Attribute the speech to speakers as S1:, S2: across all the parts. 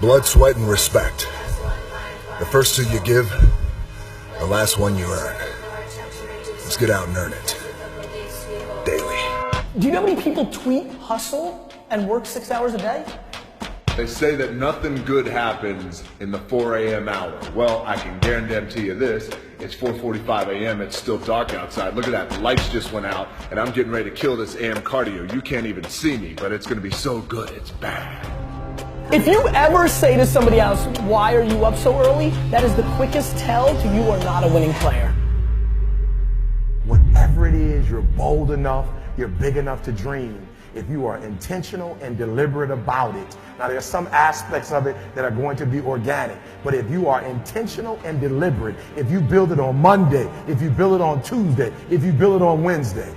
S1: Blood, sweat, and respect. The first two you give, the last one you earn. Let's get out and earn it. Daily.
S2: Do you know how many people tweet hustle and work 6 hours a day?
S3: They say that nothing good happens in the 4 a.m. hour. Well, I can guarantee you this. It's 4:45 a.m. It's still dark outside. Look at that. The lights just went out, and I'm getting ready to kill this AM cardio. You can't even see me, but it's going to be so good. It's bad.
S2: If you ever say to somebody else, why are you up so early? That is the quickest tell to you are not a winning player.
S4: Whatever it is, you're bold enough, you're big enough to dream. If you are intentional and deliberate about it. Now, there's some aspects of it that are going to be organic, but if you are intentional and deliberate, if you build it on Monday, if you build it on Tuesday, if you build it on Wednesday,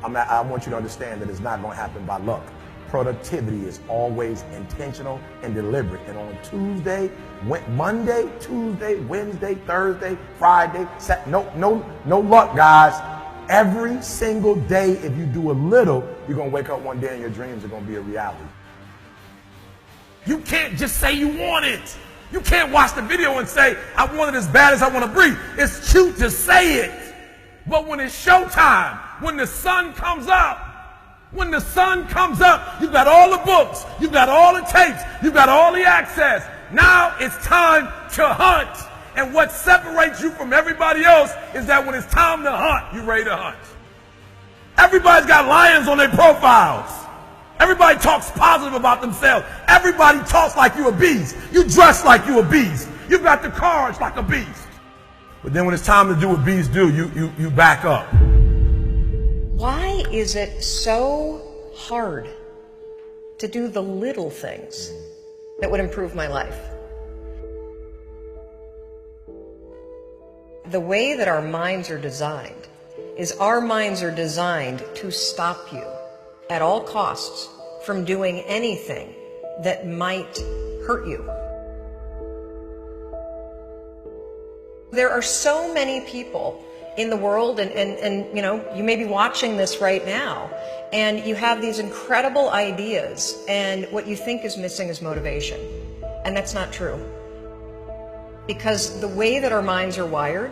S4: I want you to understand that it's not going to happen by luck. Productivity is always intentional and deliberate. And on Tuesday, Monday, Tuesday, Wednesday, Thursday, Friday, no luck, guys. Every single day, if you do a little, you're going to wake up one day and your dreams are going to be a reality. You can't just say you want it. You can't watch the video and say, I want it as bad as I want to breathe. It's cute to say it. But when it's showtime, when the sun comes up, you've got all the books, you've got all the tapes, you've got all the access. Now it's time to hunt. And what separates you from everybody else is that when it's time to hunt, you're ready to hunt. Everybody's got lions on their profiles. Everybody talks positive about themselves. Everybody talks like you a beast. You dress like you a beast. You got the cards like a beast. But then when it's time to do what beasts do, you back up.
S5: Why is it so hard to do the little things that would improve my life? The way that our minds are designed is our minds are designed to stop you at all costs from doing anything that might hurt you. There are so many people in the world, and you know, you may be watching this right now, and you have these incredible ideas, and what you think is missing is motivation. And that's not true. Because the way that our minds are wired,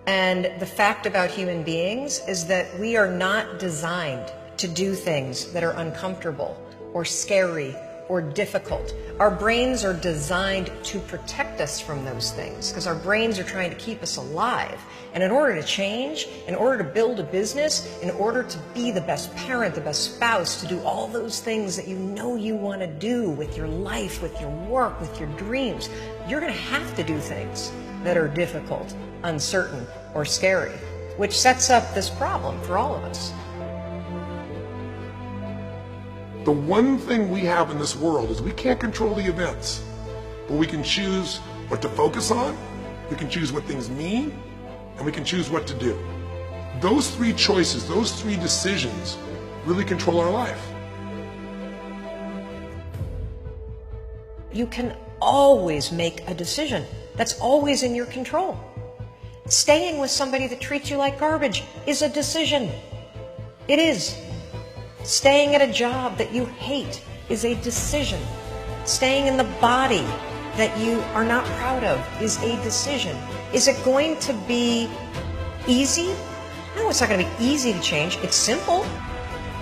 S5: and the fact about human beings is that we are not designed to do things that are uncomfortable or scary or difficult. Our brains are designed to protect us from those things because our brains are trying to keep us alive. And in order to change, in order to build a business, in order to be the best parent, the best spouse, to do all those things that you know you want to do with your life, with your work, with your dreams, you're going to have to do things that are difficult, uncertain, or scary, which sets up this problem for all of us.
S6: The one thing we have in this world is we can't control the events, but we can choose what to focus on, we can choose what things mean, and we can choose what to do. Those three choices, those three decisions really control our life.
S5: You can always make a decision. That's always in your control. Staying with somebody that treats you like garbage is a decision. It is. Staying at a job that you hate is a decision. Staying in the body that you are not proud of is a decision. Is it going to be easy? No, it's not going to be easy to change. It's simple.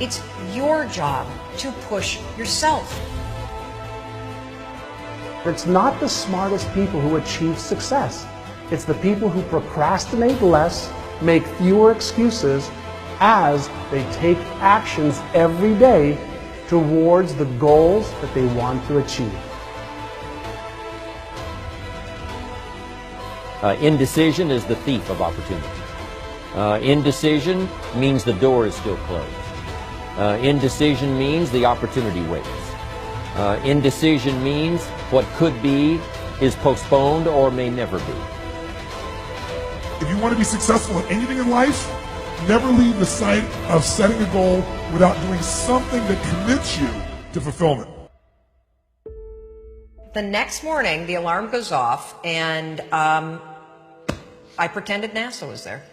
S5: It's your job to push yourself.
S7: It's not the smartest people who achieve success. It's the people who procrastinate less, make fewer excuses, as they take actions every day towards the goals that they want to achieve.
S8: Indecision is the thief of opportunity. Indecision means the door is still closed. Indecision means the opportunity waits. Indecision means what could be is postponed or may never be.
S6: If you want to be successful in anything in life, never leave the sight of setting a goal without doing something that commits you to fulfillment.
S5: The next morning, the alarm goes off, and I pretended NASA was there.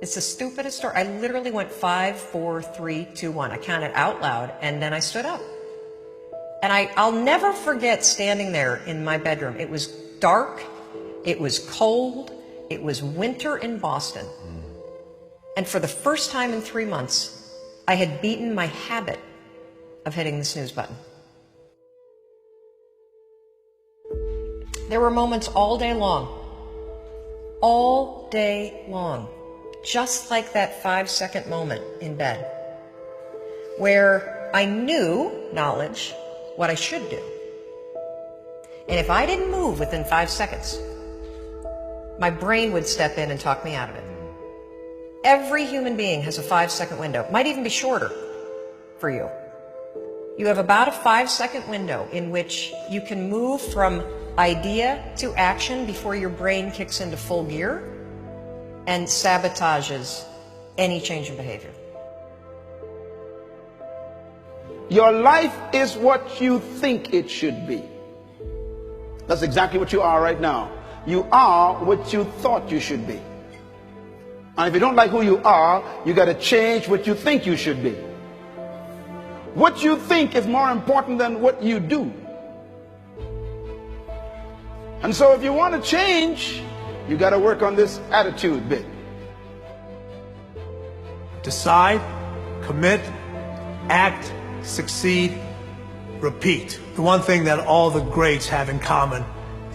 S5: It's the stupidest story. I literally went 5, 4, 3, 2, 1. I counted out loud, and then I stood up. And I'll never forget standing there in my bedroom. It was dark, it was cold, it was winter in Boston. And for the first time in 3 months, I had beaten my habit of hitting the snooze button. There were moments all day long, just like that 5-second moment in bed, where I knew, knowledge, what I should do. And if I didn't move within 5 seconds, my brain would step in and talk me out of it. Every human being has a 5-second window. It might even be shorter for you. You have about a 5-second window in which you can move from idea to action before your brain kicks into full gear and sabotages any change in behavior.
S9: Your life is what you think it should be. That's exactly what you are right now. You are what you thought you should be. And if you don't like who you are, you got to change what you think you should be. What you think is more important than what you do. And so if you want to change, you got to work on this attitude bit.
S10: Decide, commit, act, succeed, repeat. The one thing that all the greats have in common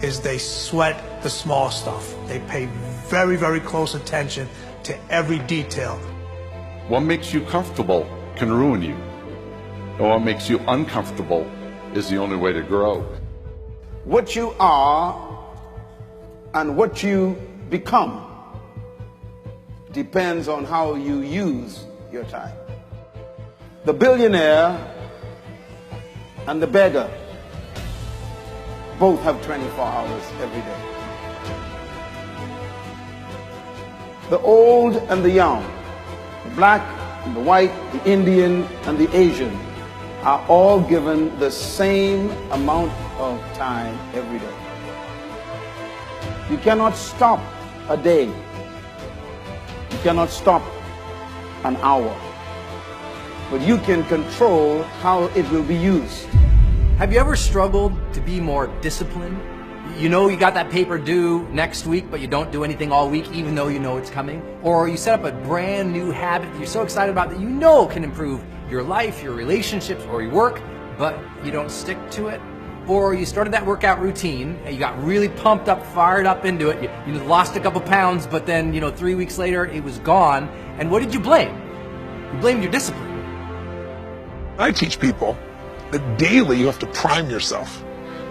S10: is they sweat the small stuff. They pay very, very close attention to every detail.
S3: What makes you comfortable can ruin you. And what makes you uncomfortable is the only way to grow.
S9: What you are and what you become depends on how you use your time. The billionaire and the beggar both have 24 hours every day. The old and the young, the black and the white, the Indian and the Asian are all given the same amount of time every day. You cannot stop a day. You cannot stop an hour. But you can control how it will be used.
S11: Have you ever struggled to be more disciplined? You know you got that paper due next week, but you don't do anything all week even though you know it's coming? Or you set up a brand new habit that you're so excited about that you know can improve your life, your relationships, or your work, but you don't stick to it? Or you started that workout routine and you got really pumped up, fired up into it, you lost a couple pounds, but then 3 weeks later it was gone, and what did you blame? You blamed your discipline.
S6: I teach people that daily you have to prime yourself.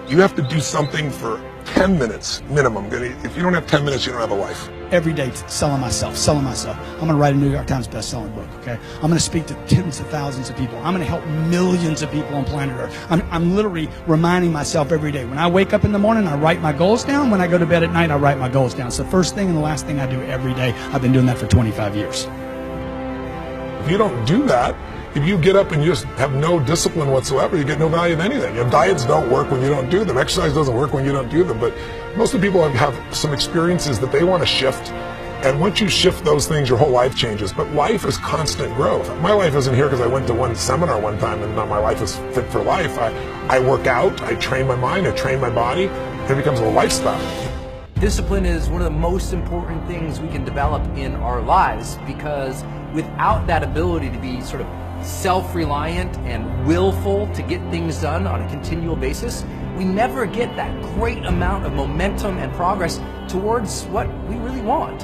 S6: You have to do something for 10 minutes minimum. If you don't have 10 minutes, you don't have a life.
S12: Every day selling myself. I'm going to write a New York Times best-selling book, okay? I'm going to speak to tens of thousands of people. I'm going to help millions of people on planet Earth. I'm literally reminding myself every day. When I wake up in the morning, I write my goals down. When I go to bed at night, I write my goals down. It's the first thing and the last thing I do every day. I've been doing that for 25 years.
S6: If you don't do that, if you get up and you just have no discipline whatsoever, you get no value of anything. Your diets don't work when you don't do them. Exercise doesn't work when you don't do them. But most of the people have some experiences that they want to shift. And once you shift those things, your whole life changes. But life is constant growth. My life isn't here because I went to one seminar one time and now my life is fit for life. I work out, I train my mind, I train my body, and it becomes a lifestyle.
S11: Discipline is one of the most important things we can develop in our lives, because without that ability to be sort of self-reliant and willful to get things done on a continual basis, we never get that great amount of momentum and progress towards what we really want.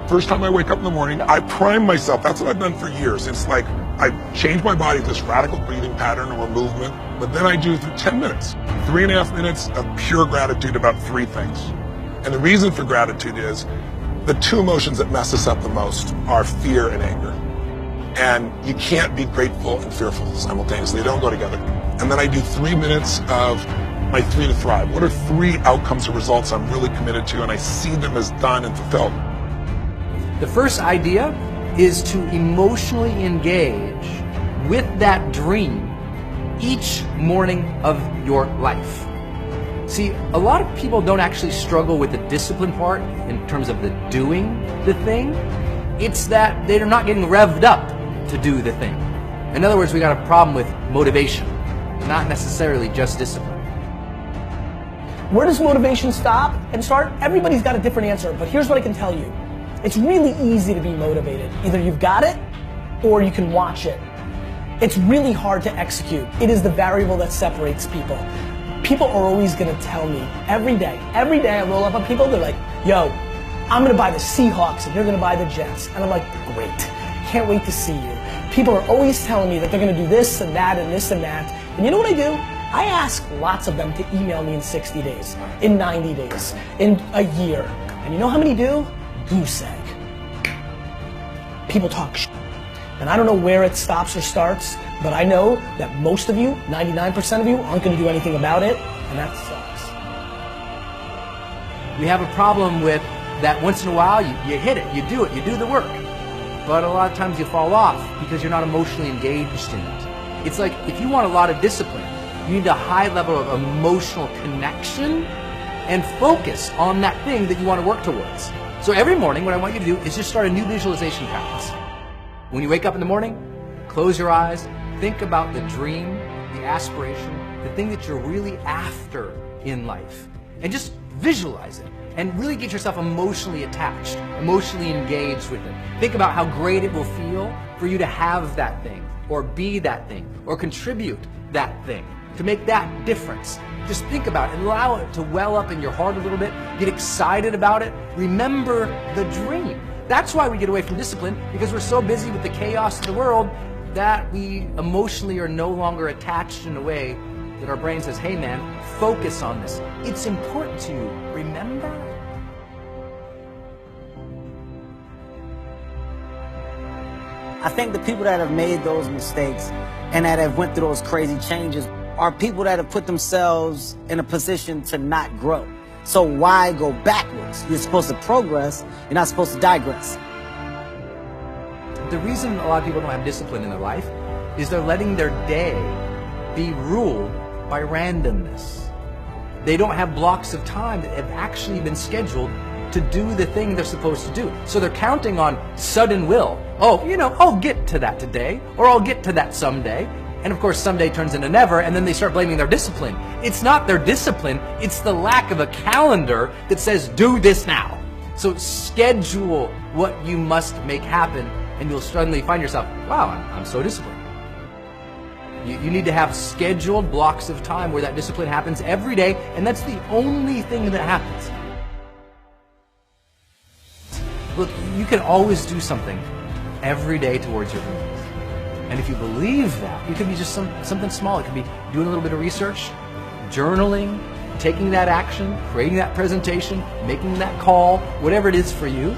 S6: First time I wake up in the morning, I prime myself. That's what I've done for years. It's like I change my body to this radical breathing pattern or movement, but then I do through 10 minutes, 3.5 minutes of pure gratitude about 3 things. And the reason for gratitude is the 2 emotions that mess us up the most are fear and anger. And you can't be grateful and fearful simultaneously. They don't go together. And then I do 3 minutes of my 3 to thrive. What are 3 outcomes or results I'm really committed to, and I see them as done and fulfilled.
S11: The first idea is to emotionally engage with that dream each morning of your life. See, a lot of people don't actually struggle with the discipline part in terms of the doing the thing. It's that they're not getting revved up to do the thing. In other words, we got a problem with motivation. not necessarily just discipline.
S2: Where does motivation stop and start? Everybody's got a different answer, but here's what I can tell you. It's really easy to be motivated. Either you've got it or you can watch it. It's really hard to execute. It is the variable that separates people. People are always gonna tell me every day I roll up on people, they're like, yo, I'm gonna buy the Seahawks and you're gonna buy the Jets. And I'm like, great, can't wait to see you. People are always telling me that they're gonna do this and that and this and that. And you know what I do? I ask lots of them to email me in 60 days, in 90 days, in a year. And you know how many do? Goose egg. People talk shit. And I don't know where it stops or starts, but I know that most of you, 99% of you, aren't gonna do anything about it, and that sucks.
S11: We have a problem with that once in a while you hit it, you do it, you do the work. But a lot of times you fall off because you're not emotionally engaged in it. It's like if you want a lot of discipline, you need a high level of emotional connection and focus on that thing that you want to work towards. So every morning what I want you to do is just start a new visualization practice. When you wake up in the morning, close your eyes, think about the dream, the aspiration, the thing that you're really after in life, and just visualize it and really get yourself emotionally attached, emotionally engaged with it. Think about how great it will feel for you to have that thing, or be that thing, or contribute that thing, to make that difference. Just think about it and allow it to well up in your heart a little bit. Get excited about it. Remember the dream. That's why we get away from discipline, because we're so busy with the chaos of the world that we emotionally are no longer attached in a way that our brain says, hey man, focus on this. It's important to you. Remember?
S13: I think the people that have made those mistakes and that have went through those crazy changes are people that have put themselves in a position to not grow. So why go backwards? You're supposed to progress, you're not supposed to digress.
S11: The reason a lot of people don't have discipline in their life is they're letting their day be ruled by randomness. They don't have blocks of time that have actually been scheduled to do the thing they're supposed to do. So they're counting on sudden will. Oh, you know, I'll get to that today, or I'll get to that someday. And of course, someday turns into never, and then they start blaming their discipline. It's not their discipline, it's the lack of a calendar that says, do this now. So schedule what you must make happen, and you'll suddenly find yourself, wow, I'm so disciplined. You need to have scheduled blocks of time where that discipline happens every day, and that's the only thing that happens. Look, you can always do something every day towards your goals. And if you believe that, it could be just something small. It could be doing a little bit of research, journaling, taking that action, creating that presentation, making that call, whatever it is for you.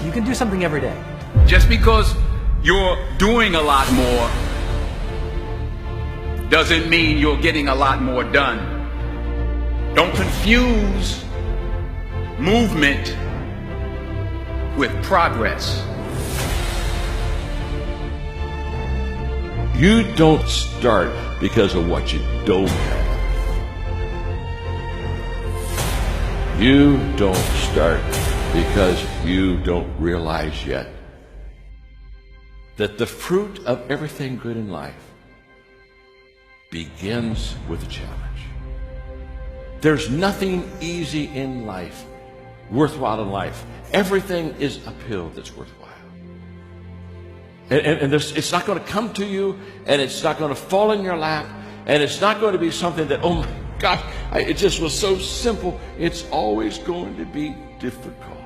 S11: You can do something every day.
S14: Just because you're doing a lot more doesn't mean you're getting a lot more done. Don't confuse movement with progress.
S15: You don't start because of what you don't have. You don't start because you don't realize yet that the fruit of everything good in life begins with a challenge. There's nothing easy in life, worthwhile in life. Everything is uphill that's worthwhile. And it's not going to come to you, and it's not going to fall in your lap, and it's not going to be something that, oh my gosh, it just was so simple. It's always going to be difficult.